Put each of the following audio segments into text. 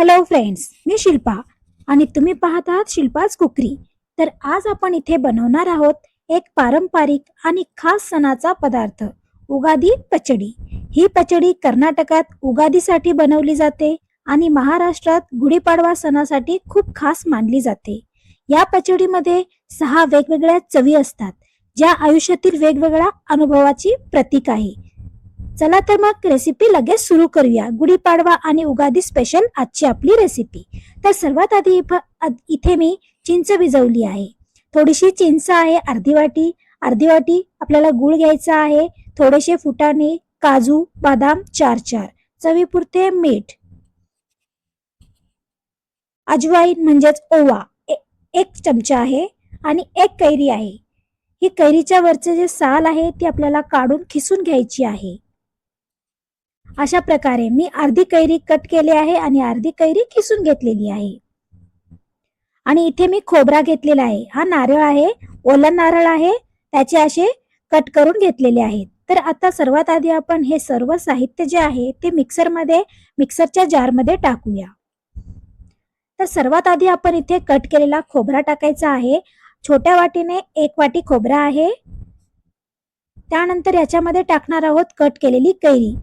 Hello friends, मी शिल्पा आणि तुम्ही पाहत आहात शिल्पाच कुकरी. तर आज आपण इथे बनवणार आहोत एक पारंपरिक आणि खास सणाचा पदार्थ, उगादी पचडी. ही पचडी कर्नाटकात उगादीसाठी बनवली जाते आणि महाराष्ट्रात गुढीपाडवा सणासाठी खूप खास मानली जाते. या पचडीमध्ये 6 वेगवेगळ्या चवी असतात, ज्या आयुष्यातील वेगवेगळ्या अनुभवाची प्रतीक आहे. चला तर मग रेसिपी लगेच सुरू करूया. गुढीपाडवा आणि उगादी स्पेशल आजची आपली रेसिपी. तर सर्वात आधी इथे मी चिंच भिजवली आहे. थोडीशी चिंच आहे, अर्धी वाटी आपल्याला गूळ घ्यायचा आहे, थोडेसे फुटाणे, काजू, बदाम 4 चवीपुरते मीठ, अजवाईन म्हणजेच ओवा 1 चमचा आहे आणि 1 कैरी आहे. ही कैरीच्या वरचे जे साल आहे ती आपल्याला काढून खिसून घ्यायची आहे. अशा प्रकारे मी अर्धी कैरी कट केली आहे आणि अर्धी कैरी खिसून घेतलेली आहे. आणि इथे मी खोबरा घेतलेला आहे. हा नारळ आहे, ओला नारळ आहे, त्याचे असे कट करून घेतलेले आहेत. तर आता सर्वात आधी आपण हे सर्व साहित्य जे आहे ते मिक्सरच्या जारमध्ये टाकूया. तर सर्वात आधी आपण इथे कट केलेला खोबरा टाकायचा आहे. छोट्या वाटीने 1 वाटी खोबरा आहे. त्यानंतर याच्यामध्ये टाकणार आहोत कट केलेली कैरी.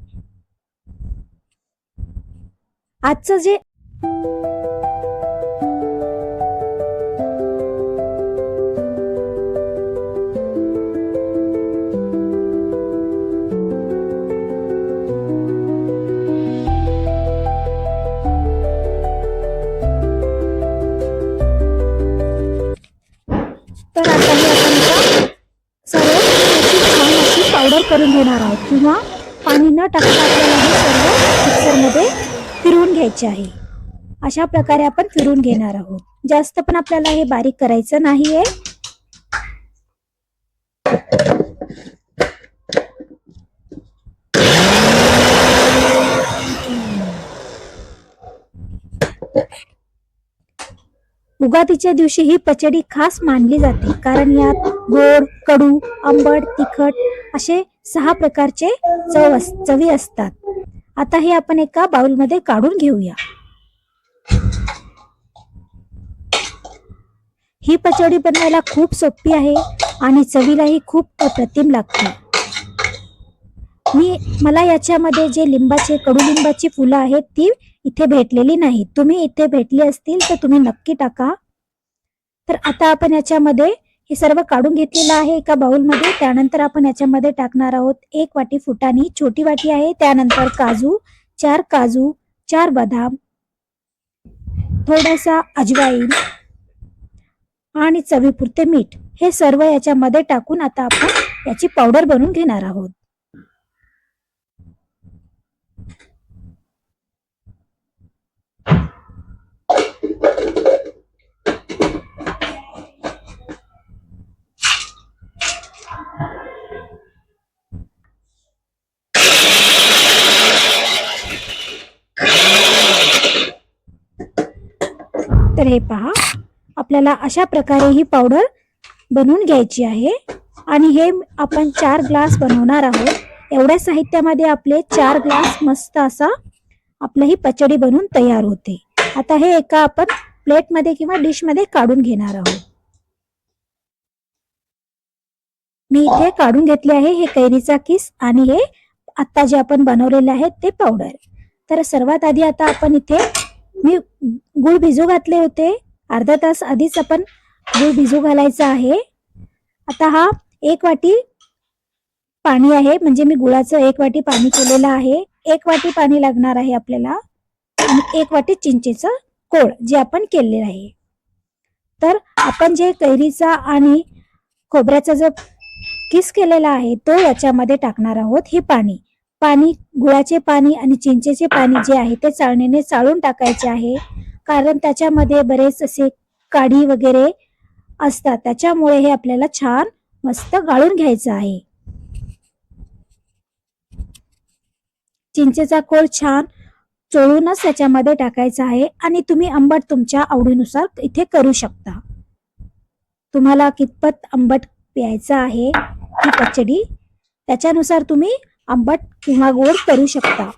आजचं जे तर आता हे आपण सर्व छान अशी पावडर करून घेणार आहोत किंवा पाणी न टाकता आपल्याला हे सर्व मिक्सरमध्ये फिरवून घ्यायचे आहे. अशा प्रकारे आपण फिरवून घेणार आहोत. जास्त पण आपल्याला हे बारीक करायचं नाहीये. उगादीच्या दिवशी ही पचडी खास मानली जाते, कारण यात गोड, कडू, आंबट, तिखट असे 6 प्रकारचे चवी असतात. आता हे आपण एका बाउलमध्ये काढून घेऊया. ही पचडी बनवायला खूप सोपी आहे आणि चवीलाही खूप अप्रतिम लागते. मला याच्यामध्ये जे कडुलिंबाची फुलं आहेत ती इथे भेटलेली नाही. तुम्ही इथे भेटली असतील तर तुम्ही नक्की टाका. तर आता आपण याच्यामध्ये हे सर्व काढून घेतलेलं आहे एका बाउलमध्ये. त्यानंतर आपण याच्यामध्ये टाकणार आहोत 1 वाटी फुटाणी, छोटी वाटी आहे. त्यानंतर काजू, 4 बदाम, थोडासा अजवाईन आणि चवीपुरते मीठ. हे सर्व याच्यामध्ये टाकून आता आपण याची पावडर बनवून घेणार आहोत. तर हे पहा, आपल्याला अशा प्रकारे ही पावडर बनवून घ्यायची आहे आणि हे आपण 4 ग्लास बनवणार आहोत. एवढ्या साहित्यामध्ये आपले 4 ग्लास मस्त असा आपलं ही पचडी बनवून तयार होते. आता हे एका आपण प्लेटमध्ये किंवा डिशमध्ये काढून घेणार आहोत. मी इथे काढून घेतले आहे हे कैरीचा किस आणि हे आता जे आपण बनवलेले आहे ते पावडर. तर सर्वात आधी आता आपण इथे मी गूळ भिजू घातले होते. अर्धा तास आधीच आपण गूळ भिजू घालायचा आहे. आता हा 1 वाटी पाणी आहे, म्हणजे मी गुळाचं 1 वाटी पाणी केलेलं आहे. 1 वाटी पाणी लागणार आहे आपल्याला आणि 1 वाटी चिंचेचं कोळ जे आपण केलेलं आहे. तर आपण जे कैरीचा आणि खोबऱ्याचा जो किस केलेला आहे तो याच्यामध्ये टाकणार आहोत. हे पाणी गुळाचे पाणी आणि चिंचेचे पाणी जे आहे ते चाळणीने चाळून टाकायचे आहे, कारण त्याच्यामध्ये बरेच असे काडी वगैरे असतात. त्याच्यामुळे हे आपल्याला छान मस्त गाळून घ्यायचं आहे. चिंचेचा कोळ छान चोळूनच त्याच्यामध्ये टाकायचा आहे आणि तुम्ही आंबट तुमच्या आवडीनुसार इथे करू शकता. तुम्हाला कितपत आंबट प्यायचं आहे ही पचडी, त्याच्यानुसार तुम्ही आंबट किंवा गोड करू शकता.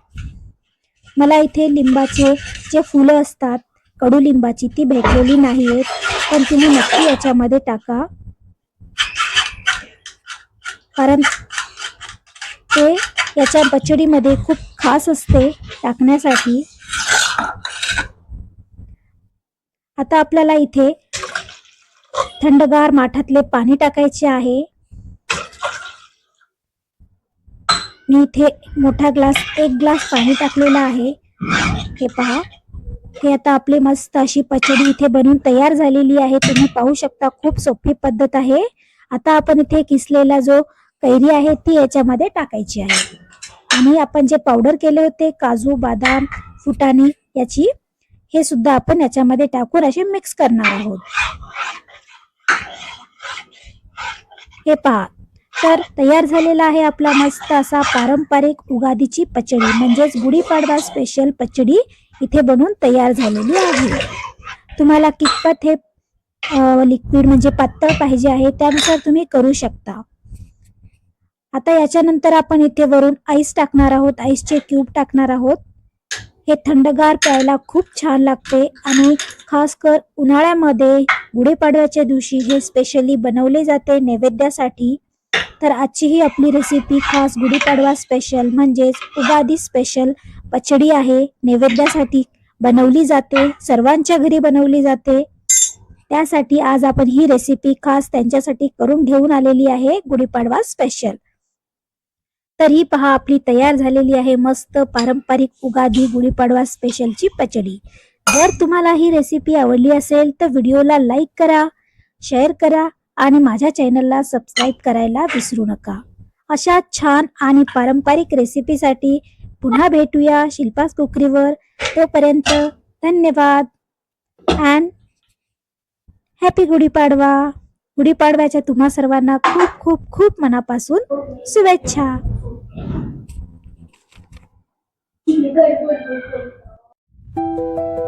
मला इथे लिंबाचे जे फुलं असतात कडुलिंबाची ती भेटलेली नाहीयेत, पण तुम्ही नक्की याच्यामध्ये टाका, कारण ते याच्या पचडीमध्ये खूप खास असते टाकण्यासाठी. आता आपल्याला इथे थंडगार माठातले पाणी टाकायचे आहे. मी इथे मोठा ग्लास 1 ग्लास पाणी टाकलेलं आहे. हे पहा, हे आता आपली मस्त अशी पचडी इथे बनवून तयार झालेली आहे. तुम्ही पाहू शकता, खूप सोपी पद्धत आहे. आता आपण इथे किसलेला जो कैरी आहे ती याच्यामध्ये टाकायची आहे आणि आपण जे पावडर केले होते काजू, बदाम, फुटाणे याची, हे सुद्धा आपण याच्यामध्ये टाकून असे मिक्स करणार आहोत. हे पहा, तर तयार झालेला आहे आपला मस्त असा पारंपरिक उगादीची पचडी, म्हणजेच गुढीपाडवा स्पेशल पचडी इथे बनवून तयार झालेली आहे. तुम्हाला कितपत हे लिक्विड म्हणजे पातळ पाहिजे आहे त्यानुसार तुम्ही करू शकता. आता याच्यानंतर आपण इथे वरून आईस टाकणार आहोत, आईसचे क्यूब टाकणार आहोत. हे थंडगार प्यायला खूप छान लागते आणि खास कर उन्हाळ्यामध्ये गुढीपाडव्याच्या दिवशी हे स्पेशली बनवले जाते नैवेद्यासाठी. तर आजची ही आपली रेसिपी खास गुढीपाडवा स्पेशल म्हणजेच उगादी स्पेशल पचडी आहे. नैवेद्यासाठी बनवली जाते, सर्वांच्या घरी बनवली जाते. त्यासाठी आज आपण ही रेसिपी खास त्यांच्यासाठी करून घेऊन आलेली आहे, गुढीपाडवा स्पेशल. तर ही पहा आपली तयार झालेली आहे मस्त पारंपरिक उगादी गुढीपाडवा स्पेशलची पचडी. जर तुम्हाला ही रेसिपी आवडली असेल तर व्हिडिओला लाईक करा, शेअर करा आणि माझ्या चॅनलला सबस्क्राईब करायला विसरू नका. अशा छान आणि पारंपरिक रेसिपीसाठी पुन्हा भेटूया शिल्पास कुकरीवर. तोपर्यंत धन्यवाद अँड हॅपी गुढीपाडवा. गुढीपाडव्याच्या तुम्हा सर्वांना खूप खूप खूप मनापासून शुभेच्छा. Good.